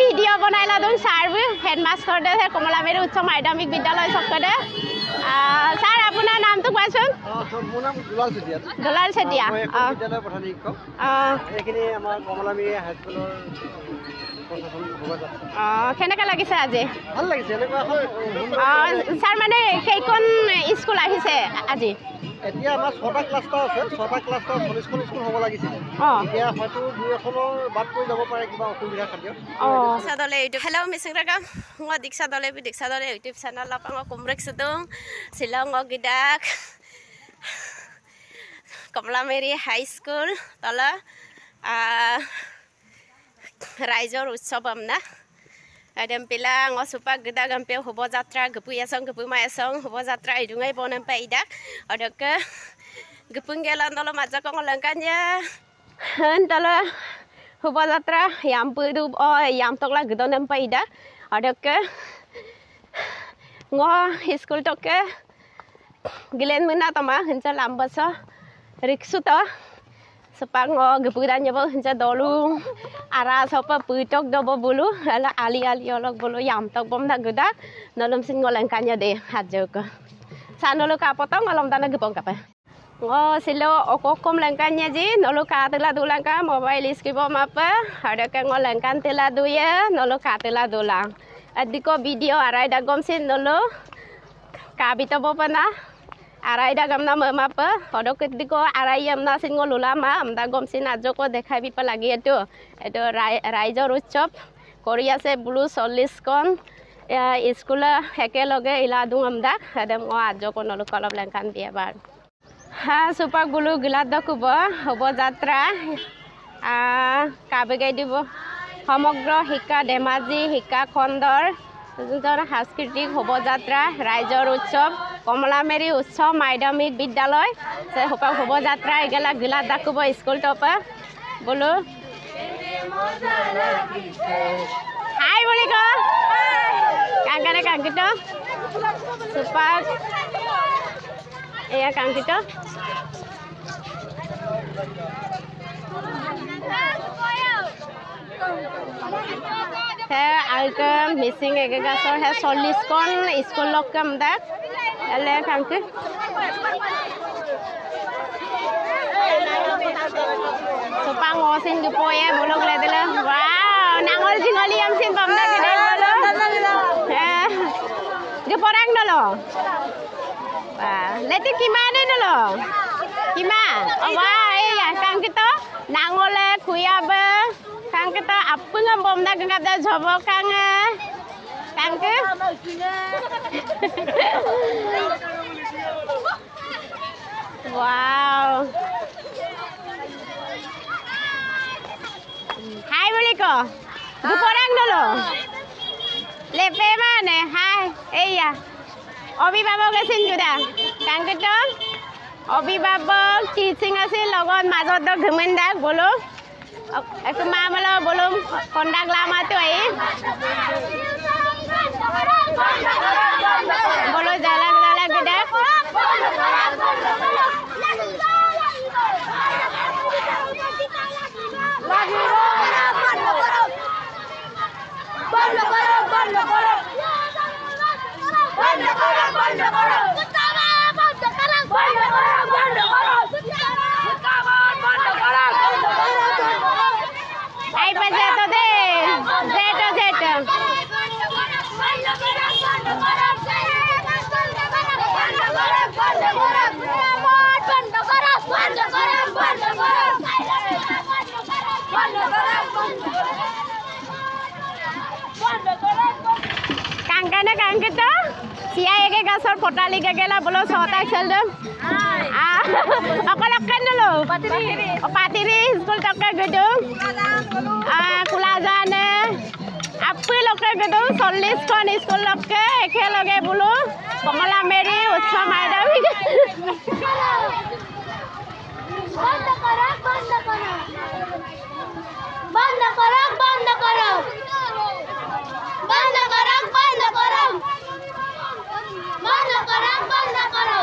Video বনাইলা দুন সাৰবি হেডমাস্টাৰ দে কমলাবাৰী উচ্চ মাধ্যমিক বিদ্যালয় চকতে স্যাৰ আপনাৰ নামটো কোৱাচোন মোৰ নাম দুলাল চেতিয়া দুলাল চেতিয়া বিদ্যালয় প্ৰধান শিক্ষক এইখিনি আমাৰ কমলাবাৰী হাইস্কুলৰ কেনেকৈ লাগিছে আজি ভাল লাগিছে স্যাৰ মানে সেইখন স্কুল আহিছে আজি এতিয়া আমাৰ 6টা ক্লাষ্টাৰ আছে 6টা ক্লাষ্টাৰ 40খন স্কুল হ'ব লাগিছিল এতিয়া হয়তো দুই এখনৰ বাদ পৰি যাব পাৰে কিবা অসুবিধা খাদ্য দীক্ষা দলে ইউটিউব হেল্ল' মিচিং ৰাগাম মই দীক্ষা দলে ইউটিউব চেনেল লাপাং কুমৰেক্স দং শ্বিলং গিদাক কমলাবাৰী হাইস্কুল তল ৰাইজৰ উৎসৱ আমনা Adam pilang osupak geda gampil hubozatra gepuyasong gepumayasong hubozatra idungai bonan paidak ada ke gepunggelan tolo majak ngolangkannya tolo hubozatra yam pudu yam tokla gedonan paidak ada ke ngo school toke gilen mena tama hinca lambasa riksuta sepak ngo gepudan jabo hinca dolu ara sopa puitok dobo bulu ala ali olok bulu yam tok bom na geda nolom sin ngolangkannya deh hajoko sanolo ka potong ngolom tanah gepong kape ngo silo okokom langkannya ji nolo ka tela dulangka mobile iskibo apa ada ka ngolangkan tela duya nolo ka tela dulang adiko video arai dagom sin nolo ka bitobo pana arai dagam na mapa odok diko arai amna sin ngolulama amda gom sin ajoko dekhai bi palagi eto raijor utchop kori ase bulu 40 kon school ekeloge iladung amda adem ngo ajoko nolo kolop langkan dia bar ha supak bulu gilat dokubo hobo jatra kabegai dibo সমগ্ৰ শিক্ষা ধেমাজি শিক্ষা খণ্ডৰ সাংস্কৃতিক শোভাযাত্ৰা ৰাইজৰ উৎসৱ কমলাবাৰী উচ্চ মাধ্যমিক বিদ্যালয় শোভাযাত্ৰা এগেলা গিলাত দাকুব স্কুল টপা বলো হাই বুলি ক কাংকানে কাংকিত সুপাক এয়া কাংকিত alke missing ega sor he 40 kon school lok kam dak ele kanke so pango sin du poye bolok le dele wow nangol jingoli am sin pamda gede bolo ge porang dolo leti kimane dolo kima wa ya kanke to nangole kuyabe kang kita apa ngambom dah kang ada jobo kang ke wow hai boleh ko dua orang dulu lepe mana hai iya obi babo kesin juga kang kita obi babo teaching asil logon mazot dok gemendak bolo aku mamalo belum kondak lama tu bolo jalan gede Ay pa zeto de zeto kangkana kangkita siya ege gasor potali gagela bolo sotak seldom akalakan dulu patiri school takka gedung kulazane apa lokke gedung 40 kon school lokke ekheloge bulu Kamalabari উচ্চ মাধ্যমিক বন্ধ করো বন্ধ করো বন্ধ করো বন্ধ করো বন্ধ করো বন্ধ করো বন্ধ করো বন্ধ করো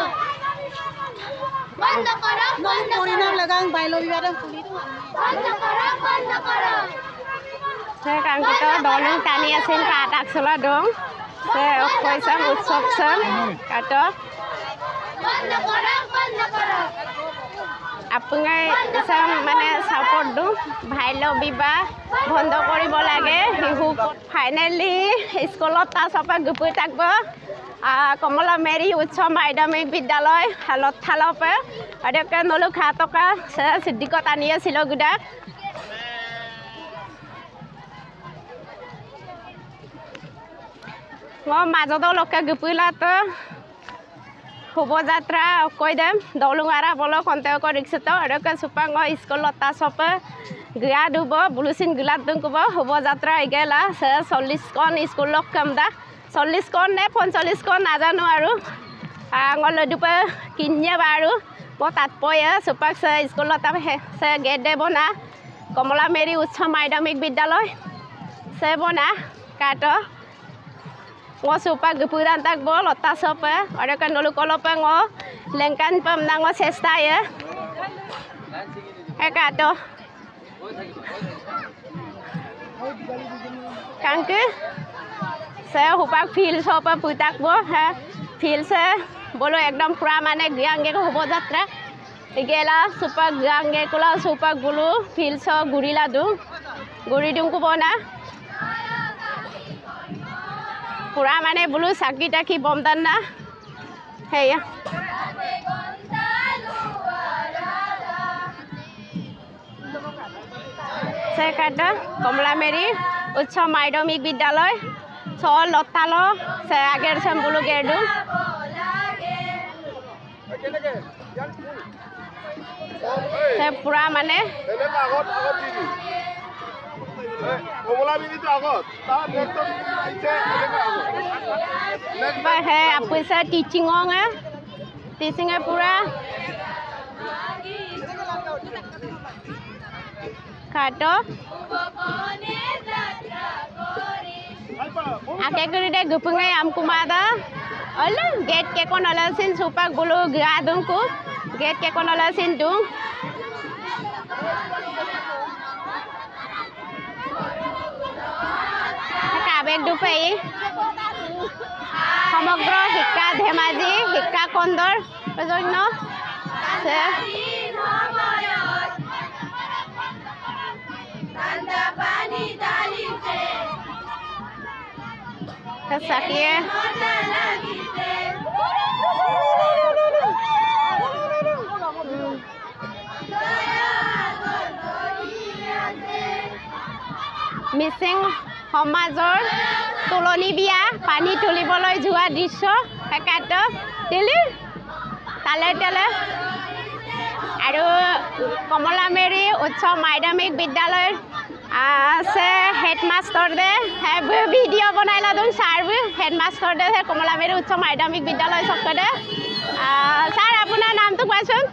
বন্ধ করো বন্ধ পরিণাম লাগাং বাইলো বিবাদে খুলি বন্ধ করো Saya kan kita dolong tani asin katak sela dong. Saya koi sang utsop sang kata. Apungai sang mana support dong. Bhailo biba bondo koribo lage. Hihu finally sekolah ta sapa gupui takbo. Komala Mary Utsop Madhyamik Bidyalay halot thalope. Ada kan nolu khatoka saya siddiko tani asilo gudak. মাজতো লকে গুপুলা তো শোভাযাত্ৰা কৈ them দলুঙাৰা বল contact ৰিক্সত আৰক সুপাং school লতা সপ গিয়া দুব বুলুচিন গিলাত দংকুব শোভাযাত্ৰা ইগেলা 40 কন school লক কামদা 40 কন নে 45 কন নাজানো আৰু আঙল দুপে কিনিয়া বাৰু ব তাত পয় সুপাক স্কুল লতা সে গেট দেবনা কমলা মেৰী উচ্চ মাধ্যমিক বিদ্যালয় সে বনা কাট ngo supa gepuran tak bol otak sopa ada kan dulu kalau pengo lengkan pemenang ngo sesta ya kado kangke saya hupak feel sopa putak bo ha feel se bolo ekdom pura mane giangge ko hobo jatra igela supa giangge kula supa bulu feel so gurila dung ko bona pura mane bulu sakit taki bom dan na hey ya saya kata Komala Mary Utsop Madhyamik Bidyalay sol lotalo saya agar sembulu gerdu saya pura mane है आप से teaching होंगे teaching है पूरा काटो आके करी दे गुपुंगे हमको मादा अल्लाह गेट के कौन अल्लाह सिन सुपाक बोलो गा दूँ को गेट के कौन अल्लाह सिन दूँ কাবেক দুপাই সমগ্ৰ শিক্ষা ধেমাজি শিক্ষা খণ্ডৰ জন্য চাকিয়ে মিচিং সমাজৰ তুলনি বিয়া পানী তুলিবলৈ যোৱা দৃশ্য একাত দিলি তালে তালে আৰু কমলা মেৰী উচ্চ মাধ্যমিক বিদ্যালয়ৰ আছে হেডমাষ্টাৰ দে ভিডিঅ' বনাই লাদোন ছাৰ হেডমাষ্টাৰ দে কমলা মেৰী উচ্চ মাধ্যমিক বিদ্যালয় চকদে ছাৰ আপোনাৰ নামটো কোৱাচোন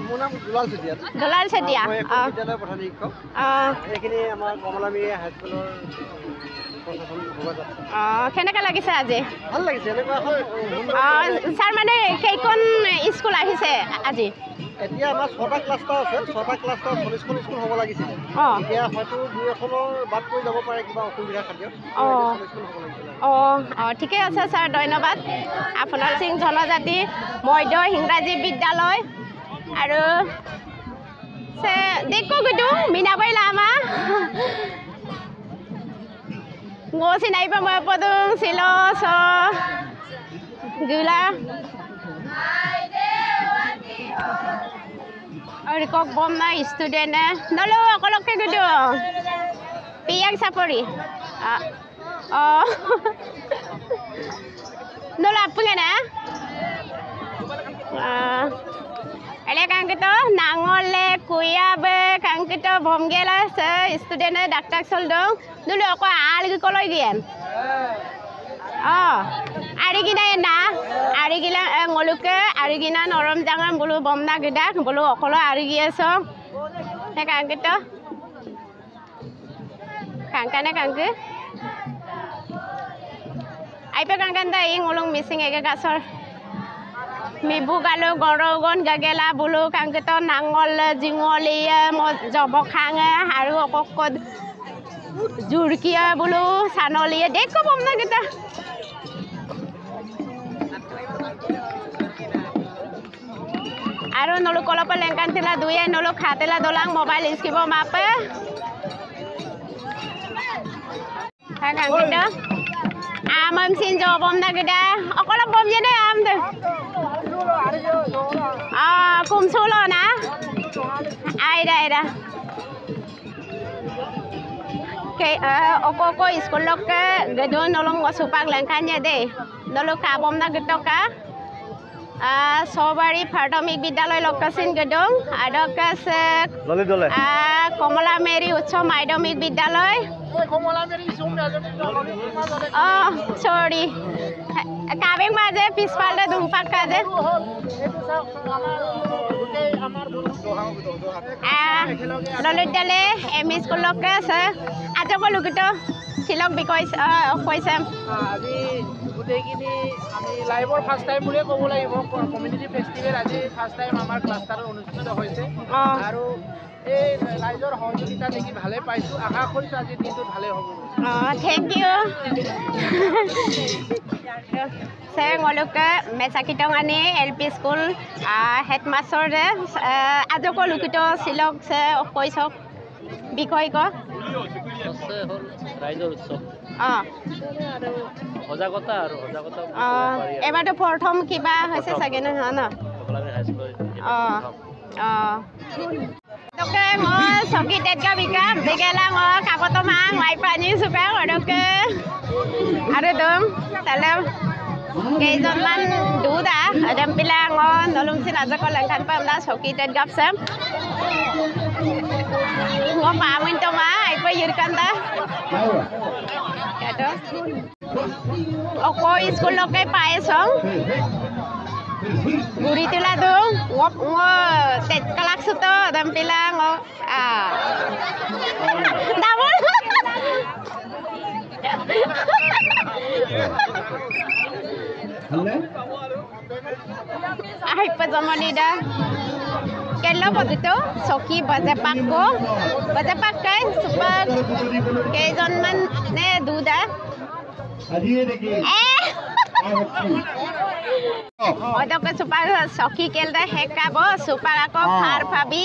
মোৰ নাম দুলাল চেতিয়া দুলাল চেতিয়া বিদ্যালয় প্ৰধান শিক্ষক এইখিনি আমাৰ কমলা মেৰী হাইস্কুলৰ কেনেকৈ লাগিছে আজি ভাল লাগিছে এনেকুৱা ছাৰ মানে কেইখন স্কুল আহিছে আজি এতিয়া আমাৰ 6টা ক্লাষ্টাৰ আছে 6টা ক্লাষ্টাৰ 40খন স্কুল হ'ব লাগিছিলে এতিয়া হয়তো দুই এখনৰ বাদ পৰি যাব পাৰে কিবা অসুবিধা খাদ্য ঠিকে আছে ছাৰ ধন্যবাদ আপোনাৰ সিং জনজাতি মধ্য ইংৰাজী বিদ্যালয় আৰু দেখো গুডু মিনাবাই Lama ngô xin ấy bằng mơ bơ tương xì lô so gula ở có bom na student na nó lo có lộc cái gudu piang sapori nó là apa na Ele kang kita nangole kuya be kang kita bom gela se student na daktak soldong dulu aku algi koloi diem ari gina na ari gila ngoluke ari gina norom jangan bulu bom na gedak bulu okolo ari gieso he kang kita kang kana kang ke ai pe kang kanda ing ulung missing ege gasor Mibu galo gorogon gagela bulu kang kita nangol jingoli mo jobok hange haru okokod জুৰকিয়া বোলো চানলিয়ে দেখো বম না কেইটা আৰু নলু কলপ লেংকান তিলা দুয়ে নলু খাতেলা দলাং mobile স্কিব মাপে হাগাং কেইটা আমম scene জ বম না কেইটা অকল বম যেনে আম দে কুমসুলো না আইরা oko school lok ke gedon nolong wasupak lengkanya deh nolo kabom na getoka sobari prathomik bidyalay lokasin gedong ada ke se Komala Mary Uccho Madhyamik Bidyalay Komala Mary oh sorry kabeng maje pispalde dumpak kaje ললিতলে ME স্কুলকে আছে আজি কলো কিন্তু শিলক বিষয় কৈছে আজি গোটেইখিনি আমি লাইভৰ ফাৰ্ষ্ট টাইম বুলিয়ে ক'ব লাগিব কমিউনিটি ফেষ্টিভেল আজি ফাৰ্ষ্ট টাইম আমাৰ ক্লাষ্টাৰত অনুষ্ঠিত হৈছে আৰু এই ৰাইজৰ সহযোগিতা দেখি ভালে পাইছোঁ আশা কৰিছোঁ আজি দিনটো ভালে হ'ব thank you saya ngoluke mesakitongani LP school headmaster de ajoko lukito silok se koisok bikoy ko আছে হল ৰাইজৰ উৎসৱ সজাগতা আৰু সজাগতা এবাৰটো প্ৰথম কিবা হৈছে চাগে ন না Oke, mau soki tetga bika, bigala mau kapoto mang, mai pani suka, oke, ada dong, dalam kehidupan duda, ada bilang mau nolong si raja kalau kan pernah soki tetga sem, mau pamin to mah, apa yurkan dah, kado, oke, school oke pae song. Guri tila dong, ngop tet kelak suto dan bilang namun ay pazamani dah kelo begitu soki bajapak kan super kejonman ne duda Oke supaya soki kelda hekabo supaya aku far pabi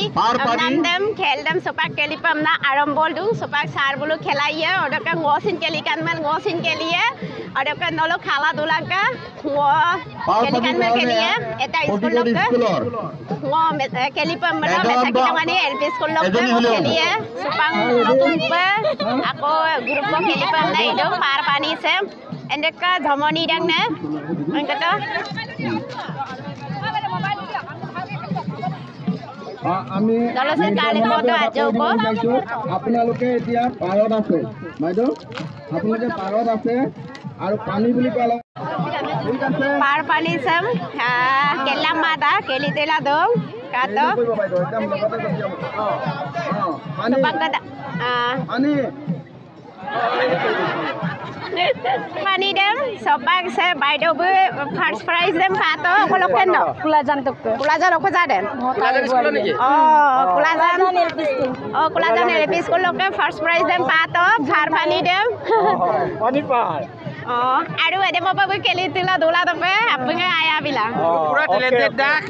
namdem keldem supaya kelipam na arambol dung supaya sar bulu kelaya oke ngosin kelikan man ngosin kelia oke nolo khala dulaka kelikan man kelia eta school lokka kelipam mana mesa kita mani LP school lokka kelia supaya lokumpa aku grup kelipam na itu far pani sem endeka dhamani dang na angkata আমি আপোনালোকে এতিয়া পাৰত আছে বাইদেউ আপোনালোকে পাৰত আছে আৰু পানী বুলি ক'লে ঠিক আছে পাৰ পানী চাম কেলা মাদা কেলি তেলা দং কাটো বাইদেউ একদম লগতে পানী Pani dem, sobak saya bayar bu first prize dem pato, kalau kena. Kulajan tu. Kulajan apa jadi? Oh, kulajan LP school. Oh, kulajan LP school lokal first prize dem pato, far pani dem. Pani par. Oh, aduh ada apa bu keli tila dola tapi apa nggak ayah bilang. পুৰা talented dak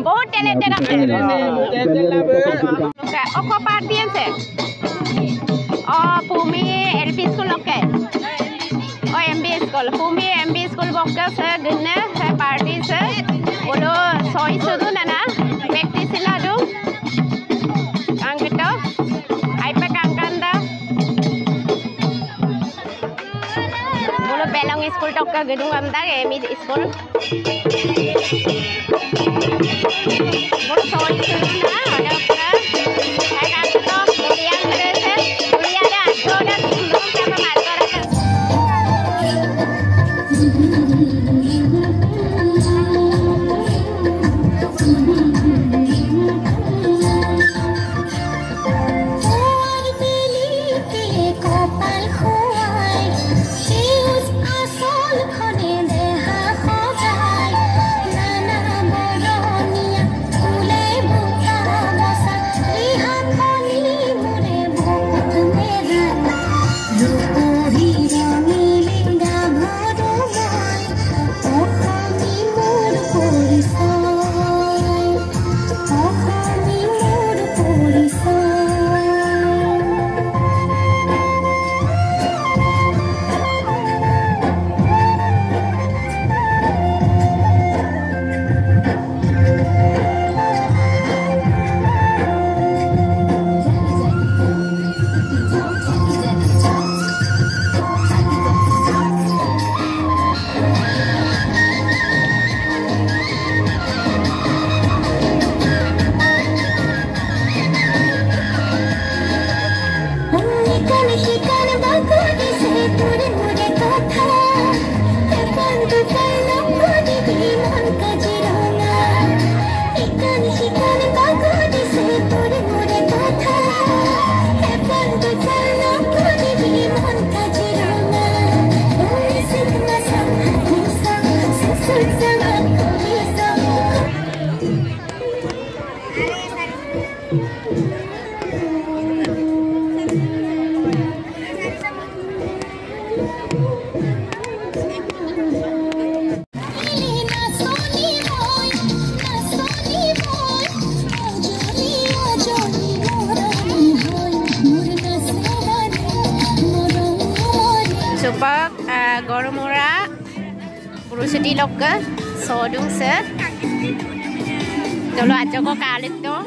বহুত talented আছে. Oh, kok party আছে? Oh, Pumi LP school lokal. Oh, MB school. Pumi MB school bokka se dinne se party se. Bolo soy sudu nana. Practice sila do. Ang kita. Ay pa kangkanda. Bolo Belong school tokka gedung amda MB school. Bolo soy sudu na. Ada pa. Ay kangkanda. Kuliah terus. Kuliah ada. Ada. Belum sama masker. Suti lokal, sodung se. Dulu aja kok kalit tuh.